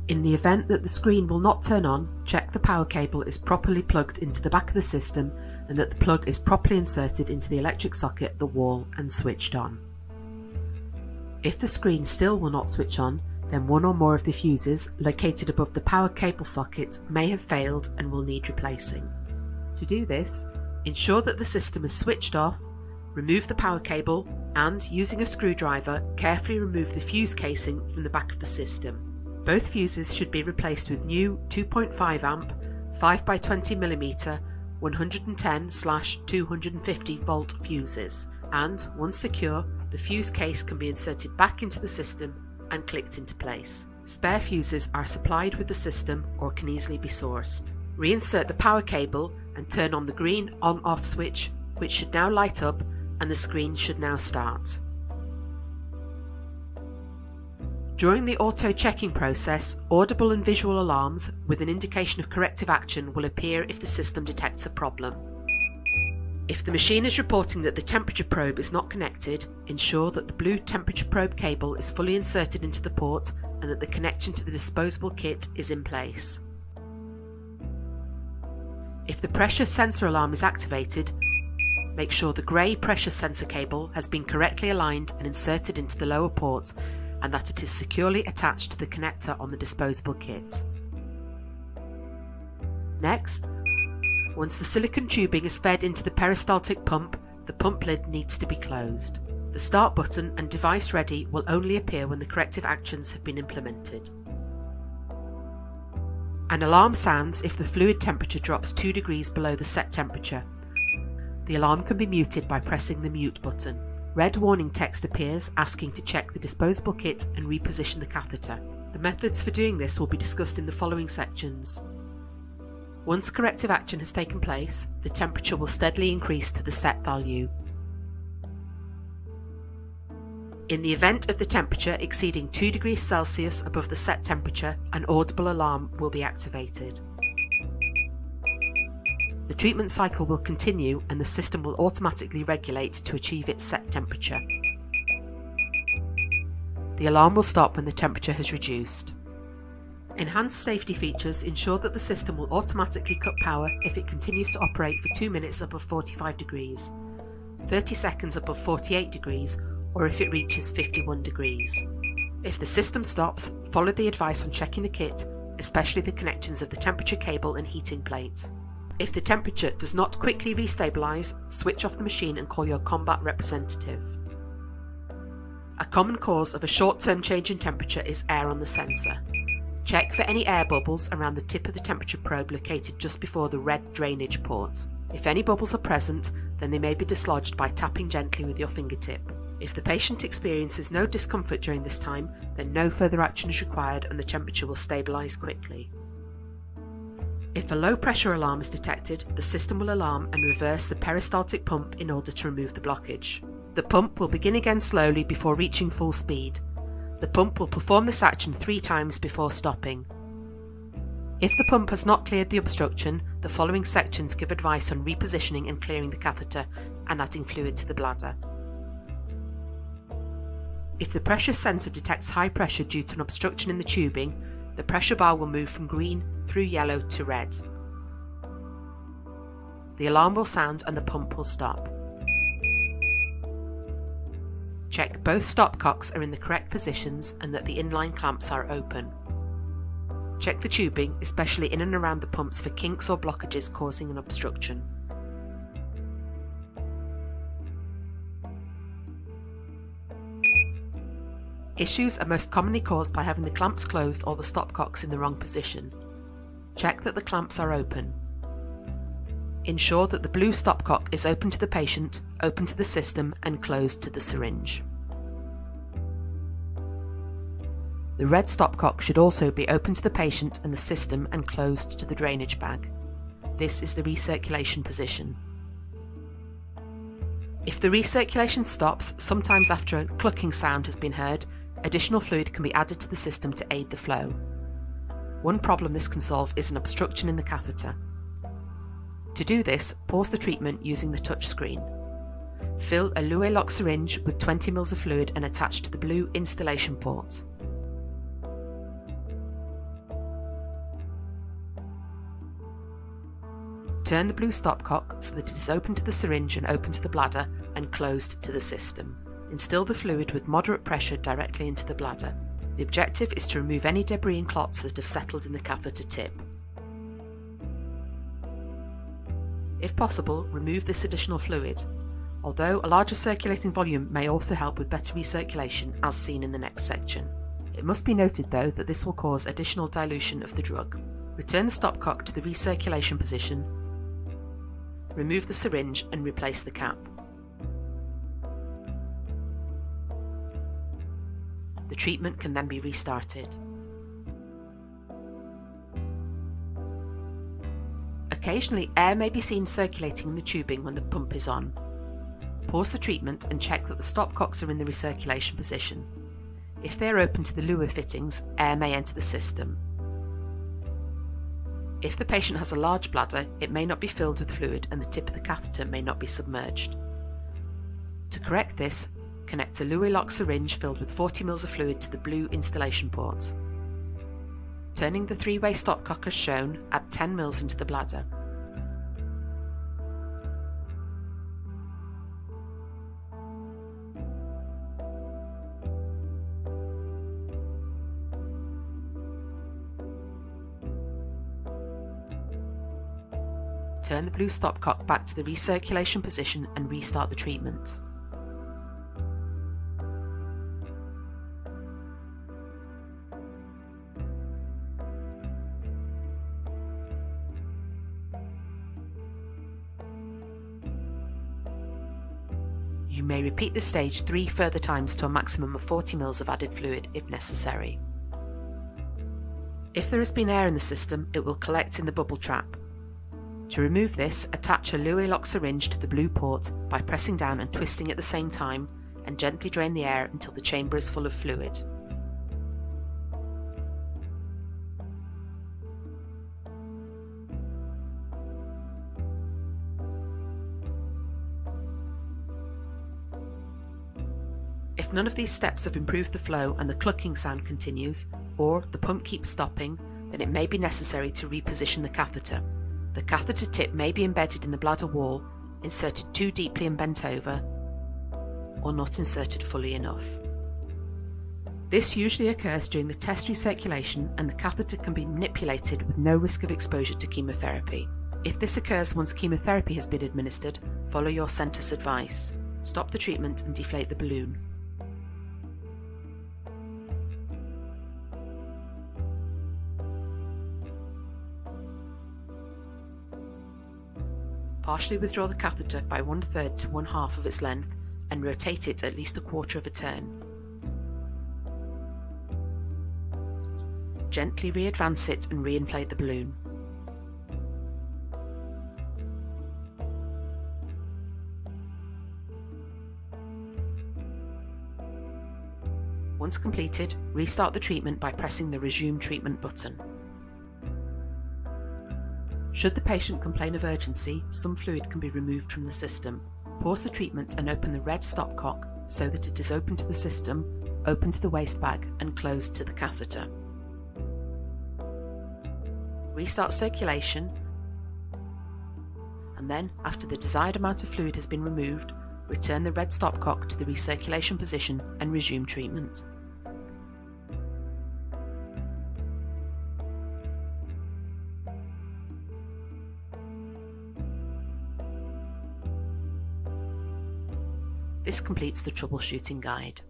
In the event that the screen will not turn on, check the power cable is properly plugged into the back of the system and that the plug is properly inserted into the electric socket at the wall and switched on. If the screen still will not switch on, then one or more of the fuses located above the power cable socket may have failed and will need replacing. To do this, ensure that the system is switched off, remove the power cable and, using a screwdriver, carefully remove the fuse casing from the back of the system. Both fuses should be replaced with new 2.5 amp, 5x20mm, 110/250 volt fuses, and once secure, the fuse case can be inserted back into the system and clicked into place. Spare fuses are supplied with the system or can easily be sourced. Reinsert the power cable and turn on the green on-off switch, which should now light up and the screen should now start. During the auto-checking process, audible and visual alarms with an indication of corrective action will appear if the system detects a problem. If the machine is reporting that the temperature probe is not connected, ensure that the blue temperature probe cable is fully inserted into the port and that the connection to the disposable kit is in place. If the pressure sensor alarm is activated, make sure the grey pressure sensor cable has been correctly aligned and inserted into the lower port and that it is securely attached to the connector on the disposable kit. Next, once the silicone tubing is fed into the peristaltic pump, the pump lid needs to be closed. The start button and device ready will only appear when the corrective actions have been implemented. An alarm sounds if the fluid temperature drops 2 degrees below the set temperature. The alarm can be muted by pressing the mute button. Red warning text appears asking to check the disposable kit and reposition the catheter. The methods for doing this will be discussed in the following sections. Once corrective action has taken place, the temperature will steadily increase to the set value. In the event of the temperature exceeding 2 degrees Celsius above the set temperature, an audible alarm will be activated. The treatment cycle will continue and the system will automatically regulate to achieve its set temperature. The alarm will stop when the temperature has reduced. Enhanced safety features ensure that the system will automatically cut power if it continues to operate for 2 minutes above 45 degrees, 30 seconds above 48 degrees, or if it reaches 51 degrees. If the system stops, follow the advice on checking the kit, especially the connections of the temperature cable and heating plate. If the temperature does not quickly restabilise, switch off the machine and call your combat representative. A common cause of a short-term change in temperature is air on the sensor. Check for any air bubbles around the tip of the temperature probe located just before the red drainage port. If any bubbles are present, then they may be dislodged by tapping gently with your fingertip. If the patient experiences no discomfort during this time, then no further action is required and the temperature will stabilise quickly. If a low pressure alarm is detected, the system will alarm and reverse the peristaltic pump in order to remove the blockage. The pump will begin again slowly before reaching full speed. The pump will perform this action 3 times before stopping. If the pump has not cleared the obstruction, the following sections give advice on repositioning and clearing the catheter and adding fluid to the bladder. If the pressure sensor detects high pressure due to an obstruction in the tubing, the pressure bar will move from green through yellow to red. The alarm will sound and the pump will stop. Check both stopcocks are in the correct positions and that the inline clamps are open. Check the tubing, especially in and around the pumps, for kinks or blockages causing an obstruction. Issues are most commonly caused by having the clamps closed or the stopcocks in the wrong position. Check that the clamps are open. Ensure that the blue stopcock is open to the patient, open to the system and closed to the syringe. The red stopcock should also be open to the patient and the system and closed to the drainage bag. This is the recirculation position. If the recirculation stops, sometimes after a clucking sound has been heard, additional fluid can be added to the system to aid the flow. One problem this can solve is an obstruction in the catheter. To do this, pause the treatment using the touch screen. Fill a Louis lock syringe with 20 ml of fluid and attach to the blue installation port. Return the blue stopcock so that it is open to the syringe and open to the bladder and closed to the system. Instill the fluid with moderate pressure directly into the bladder. The objective is to remove any debris and clots that have settled in the catheter tip. If possible, remove this additional fluid, although a larger circulating volume may also help with better recirculation, as seen in the next section. It must be noted though that this will cause additional dilution of the drug. Return the stopcock to the recirculation position, remove the syringe and replace the cap. The treatment can then be restarted. Occasionally, air may be seen circulating in the tubing when the pump is on. Pause the treatment and check that the stopcocks are in the recirculation position. If they are open to the luer fittings, air may enter the system. If the patient has a large bladder, it may not be filled with fluid and the tip of the catheter may not be submerged. To correct this, connect a luer lock syringe filled with 40 ml of fluid to the blue installation port. Turning the three-way stopcock as shown, add 10 ml into the bladder. Turn the blue stopcock back to the recirculation position and restart the treatment. You may repeat this stage 3 further times to a maximum of 40 ml of added fluid if necessary. If there has been air in the system, it will collect in the bubble trap. To remove this, attach a luer lock syringe to the blue port by pressing down and twisting at the same time, and gently drain the air until the chamber is full of fluid. If none of these steps have improved the flow and the clucking sound continues, or the pump keeps stopping, then it may be necessary to reposition the catheter. The catheter tip may be embedded in the bladder wall, inserted too deeply and bent over, or not inserted fully enough. This usually occurs during the test recirculation and the catheter can be manipulated with no risk of exposure to chemotherapy. If this occurs once chemotherapy has been administered, follow your centre's advice. Stop the treatment and deflate the balloon. Partially withdraw the catheter by 1/3 to 1/2 of its length and rotate it at least 1/4 of a turn. Gently re-advance it and re-inflate the balloon. Once completed, restart the treatment by pressing the Resume Treatment button. Should the patient complain of urgency, some fluid can be removed from the system. Pause the treatment and open the red stopcock so that it is open to the system, open to the waste bag and closed to the catheter. Restart circulation, and then, after the desired amount of fluid has been removed, return the red stopcock to the recirculation position and resume treatment. This completes the troubleshooting guide.